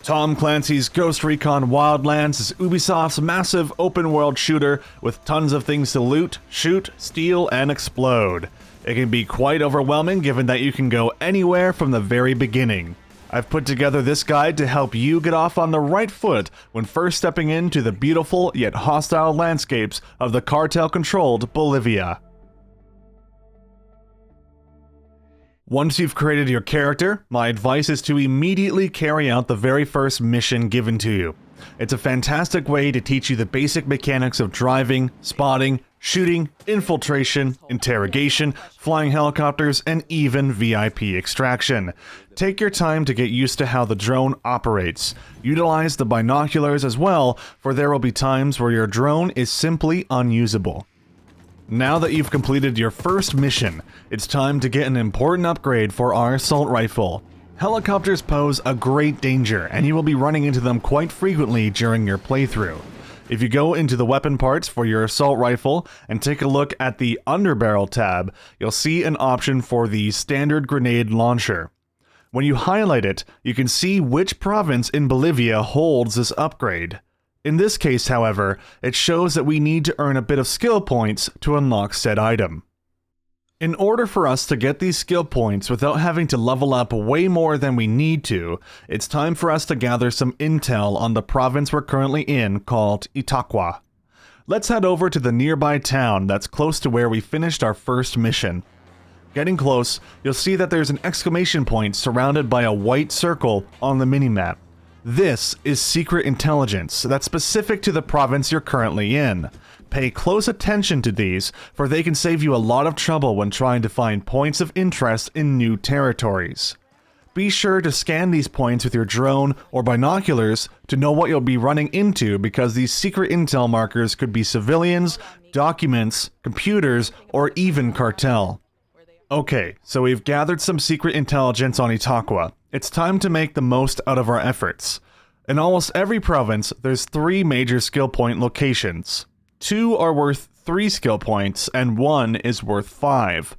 Tom Clancy's Ghost Recon Wildlands is Ubisoft's massive open-world shooter with tons of things to loot, shoot, steal, and explode. It can be quite overwhelming given that you can go anywhere from the very beginning. I've put together this guide to help you get off on the right foot when first stepping into the beautiful yet hostile landscapes of the cartel-controlled Bolivia. Once you've created your character, my advice is to immediately carry out the very first mission given to you. It's a fantastic way to teach you the basic mechanics of driving, spotting, shooting, infiltration, interrogation, flying helicopters, and even VIP extraction. Take your time to get used to how the drone operates. Utilize the binoculars as well, for there will be times where your drone is simply unusable. Now that you've completed your first mission, it's time to get an important upgrade for our assault rifle. Helicopters pose a great danger, and you will be running into them quite frequently during your playthrough. If you go into the weapon parts for your assault rifle and take a look at the underbarrel tab, you'll see an option for the standard grenade launcher. When you highlight it, you can see which province in Bolivia holds this upgrade. In this case, however, it shows that we need to earn a bit of skill points to unlock said item. In order for us to get these skill points without having to level up way more than we need to, it's time for us to gather some intel on the province we're currently in called Itaqua. Let's head over to the nearby town that's close to where we finished our first mission. Getting close, you'll see that there's an exclamation point surrounded by a white circle on the minimap. This is secret intelligence that's specific to the province you're currently in. Pay close attention to these, for they can save you a lot of trouble when trying to find points of interest in new territories. Be sure to scan these points with your drone or binoculars to know what you'll be running into, because these secret intel markers could be civilians, documents, computers, or even cartel. Okay, so we've gathered some secret intelligence on Itaqua. It's time to make the most out of our efforts. In almost every province, there's 3 major skill point locations. 2 are worth 3 skill points, and 1 is worth 5.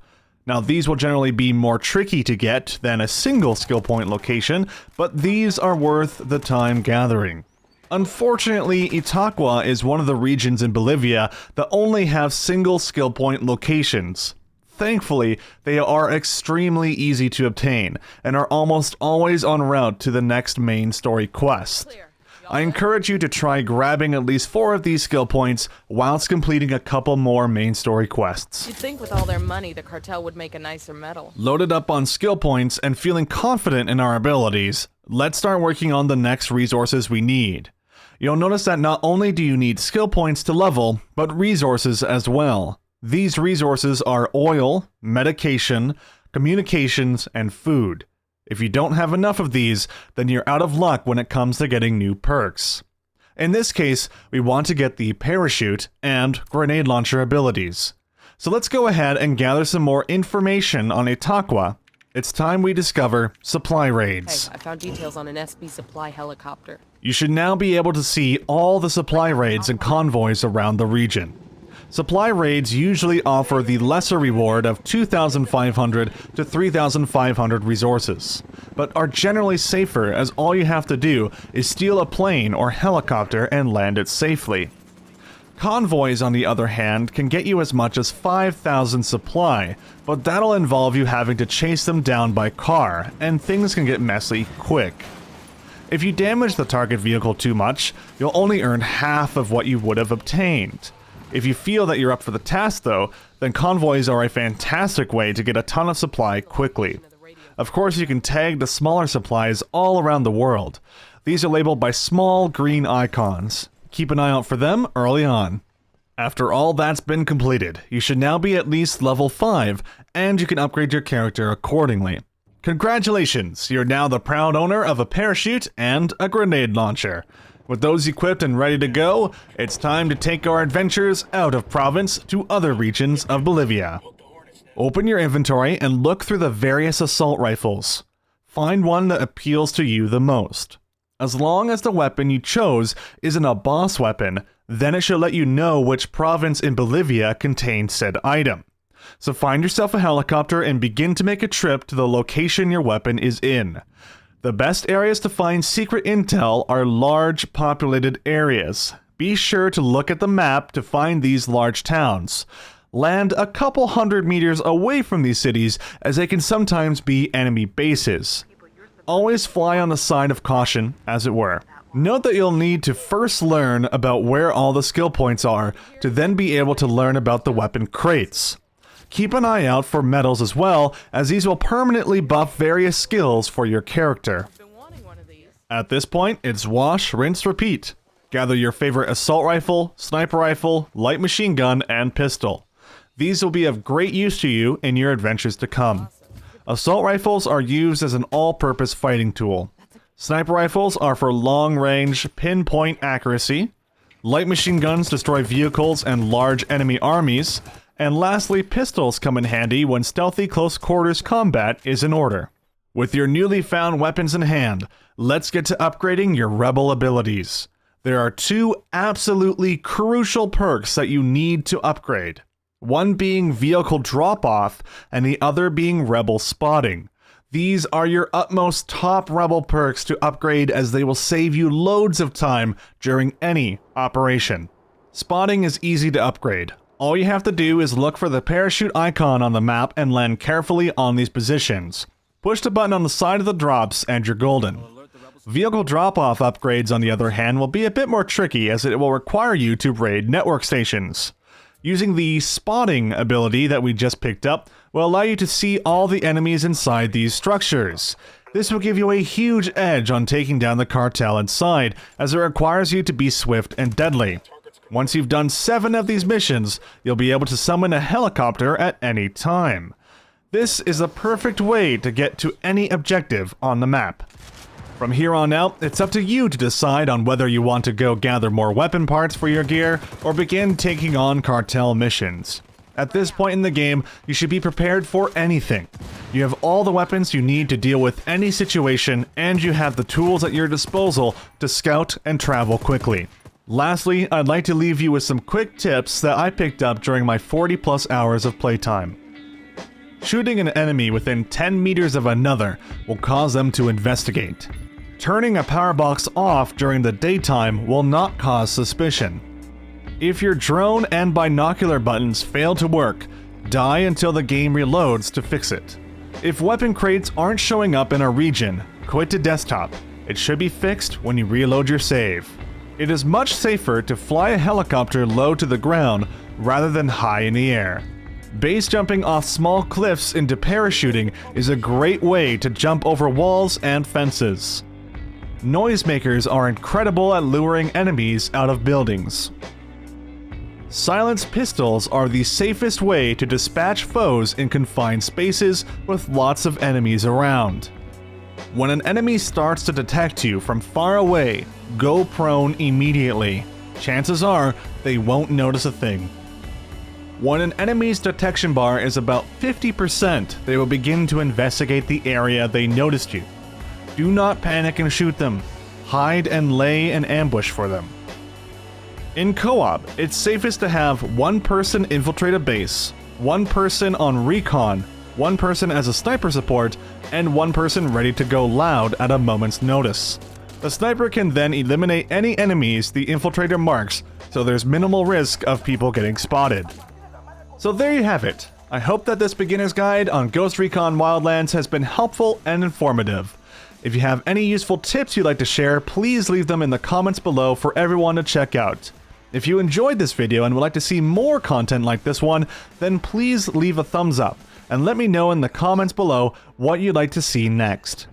Now these will generally be more tricky to get than a single skill point location, but these are worth the time gathering. Unfortunately, Itaqua is one of the regions in Bolivia that only have single skill point locations. Thankfully, they are extremely easy to obtain, and are almost always en route to the next main story quest. I encourage you to try grabbing at least 4 of these skill points whilst completing a couple more main story quests. You'd think with all their money, the cartel would make a nicer medal. Loaded up on skill points and feeling confident in our abilities, let's start working on the next resources we need. You'll notice that not only do you need skill points to level, but resources as well. These resources are oil, medication, communications, and food. If you don't have enough of these, then you're out of luck when it comes to getting new perks. In this case, we want to get the parachute and grenade launcher abilities. So let's go ahead and gather some more information on Itaqua. It's time we discover supply raids. Hey, I found details on an SB supply helicopter. You should now be able to see all the supply raids and convoys around the region. Supply raids usually offer the lesser reward of 2,500 to 3,500 resources, but are generally safer as all you have to do is steal a plane or helicopter and land it safely. Convoys, on the other hand, can get you as much as 5,000 supply, but that'll involve you having to chase them down by car, and things can get messy quick. If you damage the target vehicle too much, you'll only earn half of what you would have obtained. If you feel that you're up for the task though, then convoys are a fantastic way to get a ton of supply quickly. Of course, you can tag the smaller supplies all around the world. These are labeled by small green icons. Keep an eye out for them early on. After all that's been completed, you should now be at least level 5, and you can upgrade your character accordingly. Congratulations, you're now the proud owner of a parachute and a grenade launcher. With those equipped and ready to go, it's time to take our adventures out of province to other regions of Bolivia. Open your inventory and look through the various assault rifles. Find one that appeals to you the most. As long as the weapon you chose isn't a boss weapon, then it should let you know which province in Bolivia contains said item. So find yourself a helicopter and begin to make a trip to the location your weapon is in. The best areas to find secret intel are large populated areas. Be sure to look at the map to find these large towns. Land a couple hundred meters away from these cities, as they can sometimes be enemy bases. Always fly on the side of caution, as it were. Note that you'll need to first learn about where all the skill points are, to then be able to learn about the weapon crates. Keep an eye out for medals as well, as these will permanently buff various skills for your character. At this point, it's wash, rinse, repeat. Gather your favorite assault rifle, sniper rifle, light machine gun, and pistol. These will be of great use to you in your adventures to come. Assault rifles are used as an all-purpose fighting tool. Sniper rifles are for long-range, pinpoint accuracy. Light machine guns destroy vehicles and large enemy armies. And lastly, pistols come in handy when stealthy close-quarters combat is in order. With your newly found weapons in hand, let's get to upgrading your rebel abilities. There are two absolutely crucial perks that you need to upgrade. One being vehicle drop-off, and the other being rebel spotting. These are your utmost top rebel perks to upgrade, as they will save you loads of time during any operation. Spotting is easy to upgrade. All you have to do is look for the parachute icon on the map and land carefully on these positions. Push the button on the side of the drops and you're golden. Vehicle drop-off upgrades, on the other hand, will be a bit more tricky, as it will require you to raid network stations. Using the spotting ability that we just picked up will allow you to see all the enemies inside these structures. This will give you a huge edge on taking down the cartel inside, as it requires you to be swift and deadly. Once you've done 7 of these missions, you'll be able to summon a helicopter at any time. This is the perfect way to get to any objective on the map. From here on out, it's up to you to decide on whether you want to go gather more weapon parts for your gear, or begin taking on cartel missions. At this point in the game, you should be prepared for anything. You have all the weapons you need to deal with any situation, and you have the tools at your disposal to scout and travel quickly. Lastly, I'd like to leave you with some quick tips that I picked up during my 40+ hours of playtime. Shooting an enemy within 10 meters of another will cause them to investigate. Turning a power box off during the daytime will not cause suspicion. If your drone and binocular buttons fail to work, die until the game reloads to fix it. If weapon crates aren't showing up in a region, quit to desktop. It should be fixed when you reload your save. It is much safer to fly a helicopter low to the ground rather than high in the air. Base jumping off small cliffs into parachuting is a great way to jump over walls and fences. Noisemakers are incredible at luring enemies out of buildings. Silenced pistols are the safest way to dispatch foes in confined spaces with lots of enemies around. When an enemy starts to detect you from far away, go prone immediately. Chances are they won't notice a thing. When an enemy's detection bar is about 50%, they will begin to investigate the area they noticed you. Do not panic and shoot them. Hide and lay an ambush for them. In co-op, it's safest to have one person infiltrate a base, one person on recon, one person as a sniper support, and one person ready to go loud at a moment's notice. The sniper can then eliminate any enemies the infiltrator marks, so there's minimal risk of people getting spotted. So there you have it. I hope that this beginner's guide on Ghost Recon Wildlands has been helpful and informative. If you have any useful tips you'd like to share, please leave them in the comments below for everyone to check out. If you enjoyed this video and would like to see more content like this one, then please leave a thumbs up and let me know in the comments below what you'd like to see next.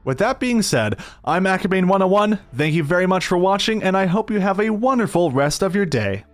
With that being said, I'm Acabane101, thank you very much for watching, and I hope you have a wonderful rest of your day.